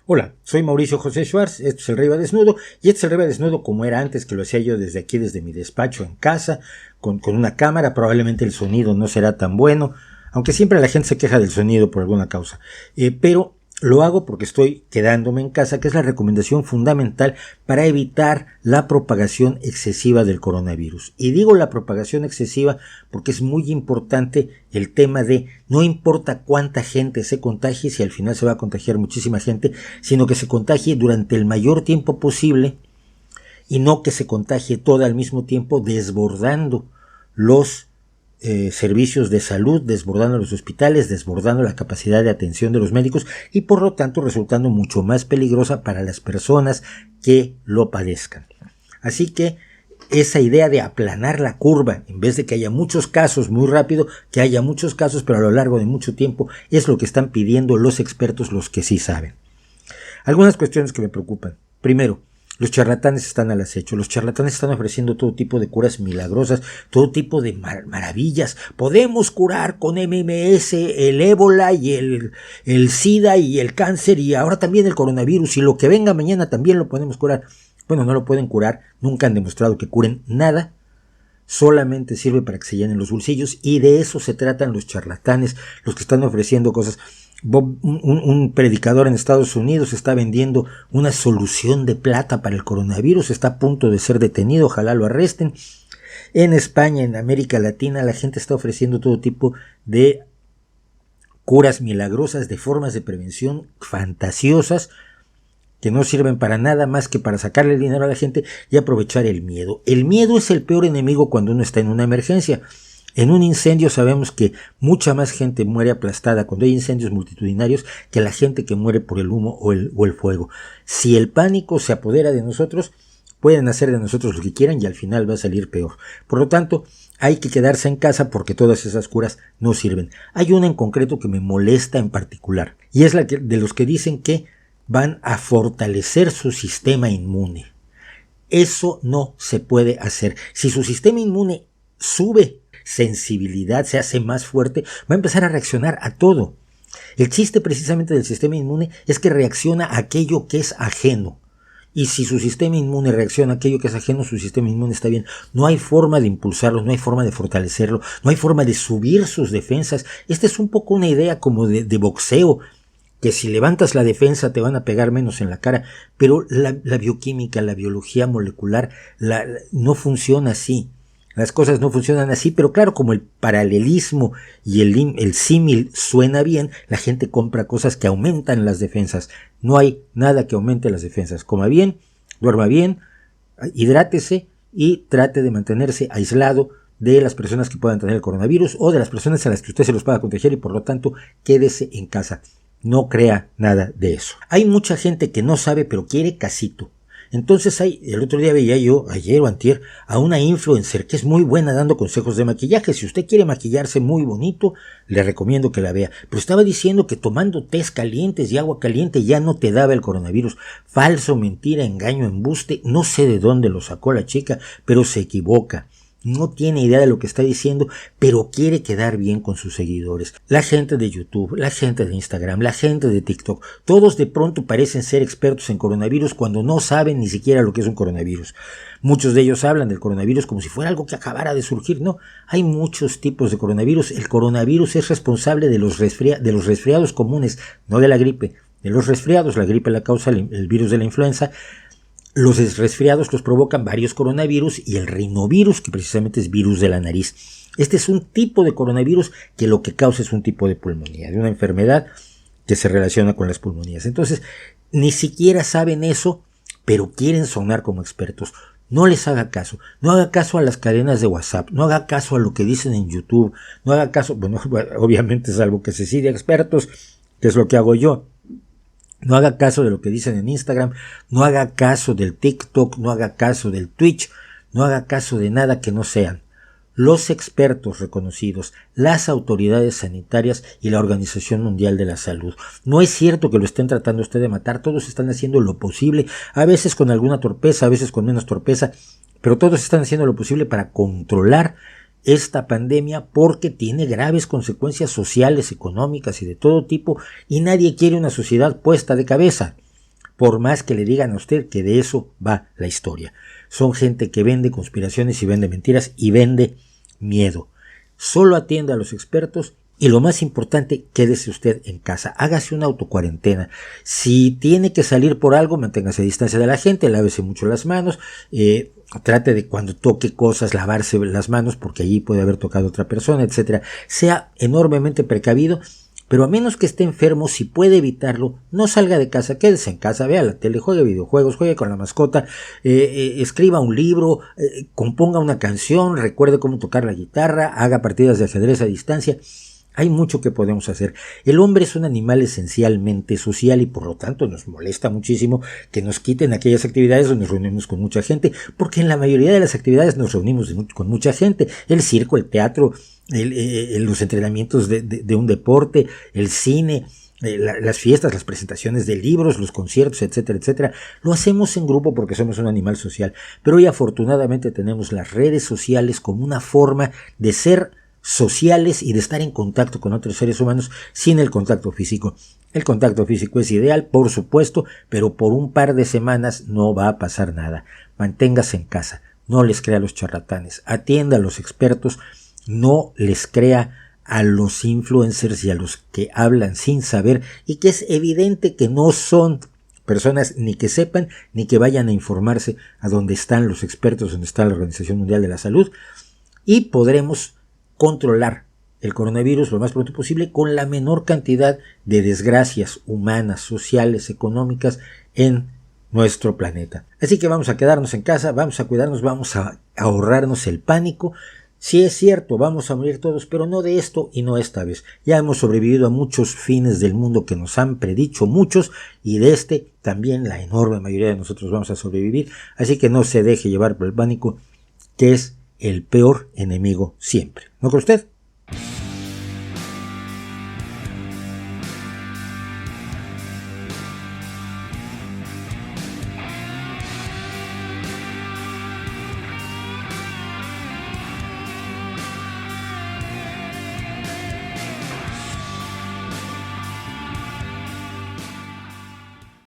Hola, soy Mauricio José Schwartz, esto es El Rey va Desnudo, y este es El Rey va Desnudo como era antes, que lo hacía yo desde aquí, desde mi despacho en casa, con una cámara. Probablemente el sonido no será tan bueno, aunque siempre la gente se queja del sonido por alguna causa, pero lo hago porque estoy quedándome en casa, que es la recomendación fundamental para evitar la propagación excesiva del coronavirus. Y digo la propagación excesiva porque es muy importante el tema de no importa cuánta gente se contagie, si al final se va a contagiar muchísima gente, sino que se contagie durante el mayor tiempo posible y no que se contagie toda al mismo tiempo, desbordando los servicios de salud, desbordando los hospitales, desbordando la capacidad de atención de los médicos y por lo tanto resultando mucho más peligrosa para las personas que lo padezcan. Así que esa idea de aplanar la curva, en vez de que haya muchos casos muy rápido, que haya muchos casos pero a lo largo de mucho tiempo, es lo que están pidiendo los expertos, los que sí saben. Algunas cuestiones que me preocupan. Primero, los charlatanes están al acecho. Los charlatanes están ofreciendo todo tipo de curas milagrosas, todo tipo de maravillas. Podemos curar con MMS el ébola y el SIDA y el cáncer y ahora también el coronavirus y lo que venga mañana también lo podemos curar. Bueno, no lo pueden curar, nunca han demostrado que curen nada. Solamente sirve para que se llenen los bolsillos y de eso se tratan los charlatanes, los que están ofreciendo cosas. Un predicador en Estados Unidos está vendiendo una solución de plata para el coronavirus, está a punto de ser detenido, ojalá lo arresten. En España, en América Latina, la gente está ofreciendo todo tipo de curas milagrosas, de formas de prevención fantasiosas que no sirven para nada más que para sacarle dinero a la gente y aprovechar el miedo. El miedo es el peor enemigo cuando uno está en una emergencia. En un incendio sabemos que mucha más gente muere aplastada cuando hay incendios multitudinarios que la gente que muere por el humo o el fuego. Si el pánico se apodera de nosotros, pueden hacer de nosotros lo que quieran y al final va a salir peor. Por lo tanto, hay que quedarse en casa porque todas esas curas no sirven. Hay una en concreto que me molesta en particular y es la de los que dicen que van a fortalecer su sistema inmune. Eso no se puede hacer. Si su sistema inmune sube sensibilidad, se hace más fuerte, va a empezar a reaccionar a todo. El chiste precisamente del sistema inmune es que reacciona a aquello que es ajeno. Y si su sistema inmune reacciona a aquello que es ajeno, su sistema inmune está bien. No hay forma de impulsarlo, no hay forma de fortalecerlo, no hay forma de subir sus defensas. Esta es un poco una idea como de boxeo, que si levantas la defensa te van a pegar menos en la cara, pero la bioquímica, la biología molecular no funciona así. Las cosas no funcionan así, pero claro, como el paralelismo y el símil suena bien, la gente compra cosas que aumentan las defensas. No hay nada que aumente las defensas. Coma bien, duerma bien, hidrátese y trate de mantenerse aislado de las personas que puedan tener el coronavirus o de las personas a las que usted se los pueda contagiar y por lo tanto quédese en casa. No crea nada de eso. Hay mucha gente que no sabe pero quiere casito. Entonces el otro día veía yo, ayer o antier, a una influencer que es muy buena dando consejos de maquillaje. Si usted quiere maquillarse muy bonito, le recomiendo que la vea. Pero estaba diciendo que tomando tés calientes y agua caliente ya no te daba el coronavirus. Falso, mentira, engaño, embuste. No sé de dónde lo sacó la chica, pero se equivoca. No tiene idea de lo que está diciendo, pero quiere quedar bien con sus seguidores. La gente de YouTube, la gente de Instagram, la gente de TikTok, todos de pronto parecen ser expertos en coronavirus cuando no saben ni siquiera lo que es un coronavirus. Muchos de ellos hablan del coronavirus como si fuera algo que acabara de surgir. No, hay muchos tipos de coronavirus. El coronavirus es responsable de los resfriados comunes, no de la gripe. De los resfriados, la gripe la causa el virus de la influenza. Los resfriados los provocan varios coronavirus y el rinovirus, que precisamente es virus de la nariz. Este es un tipo de coronavirus que lo que causa es un tipo de pulmonía, de una enfermedad que se relaciona con las pulmonías. Entonces, ni siquiera saben eso, pero quieren sonar como expertos. No les haga caso. No haga caso a las cadenas de WhatsApp. No haga caso a lo que dicen en YouTube. No haga caso, bueno, obviamente salvo que se siga expertos, que es lo que hago yo. No haga caso de lo que dicen en Instagram, no haga caso del TikTok, no haga caso del Twitch, no haga caso de nada que no sean los expertos reconocidos, las autoridades sanitarias y la Organización Mundial de la Salud. No es cierto que lo estén tratando usted de matar, todos están haciendo lo posible, a veces con alguna torpeza, a veces con menos torpeza, pero todos están haciendo lo posible para controlar esta pandemia porque tiene graves consecuencias sociales, económicas y de todo tipo y nadie quiere una sociedad puesta de cabeza. por más que le digan a usted que de eso va la historia. Son gente que vende conspiraciones y vende mentiras y vende miedo. Solo atienda a los expertos y lo más importante, quédese usted en casa, hágase una autocuarentena. Si tiene que salir por algo, manténgase a distancia de la gente, lávese mucho las manos, trate de cuando toque cosas lavarse las manos porque allí puede haber tocado otra persona, etcétera. Sea enormemente precavido, pero a menos que esté enfermo, si puede evitarlo, no salga de casa, quédese en casa, vea la tele, juegue videojuegos, juegue con la mascota, escriba un libro, componga una canción, recuerde cómo tocar la guitarra, haga partidas de ajedrez a distancia. Hay mucho que podemos hacer. El hombre es un animal esencialmente social y por lo tanto nos molesta muchísimo que nos quiten aquellas actividades donde nos reunimos con mucha gente, porque en la mayoría de las actividades nos reunimos con mucha gente. El circo, el teatro, los entrenamientos de un deporte, el cine, las fiestas, las presentaciones de libros, los conciertos, etcétera, etcétera. Lo hacemos en grupo porque somos un animal social, pero hoy afortunadamente tenemos las redes sociales como una forma de ser sociales y de estar en contacto con otros seres humanos sin el contacto físico. El contacto físico es ideal, por supuesto, pero por un par de semanas no va a pasar nada. Manténgase en casa, no les crea a los charlatanes, atienda a los expertos, no les crea a los influencers y a los que hablan sin saber y que es evidente que no son personas ni que sepan ni que vayan a informarse a dónde están los expertos, donde está la Organización Mundial de la Salud, y podremos controlar el coronavirus lo más pronto posible con la menor cantidad de desgracias humanas, sociales, económicas en nuestro planeta. Así que vamos a quedarnos en casa, vamos a cuidarnos, vamos a ahorrarnos el pánico. Sí es cierto, vamos a morir todos, pero no de esto y no esta vez. Ya hemos sobrevivido a muchos fines del mundo que nos han predicho muchos y de este también la enorme mayoría de nosotros vamos a sobrevivir. Así que no se deje llevar por el pánico, que es el peor enemigo siempre. ¿No cree usted?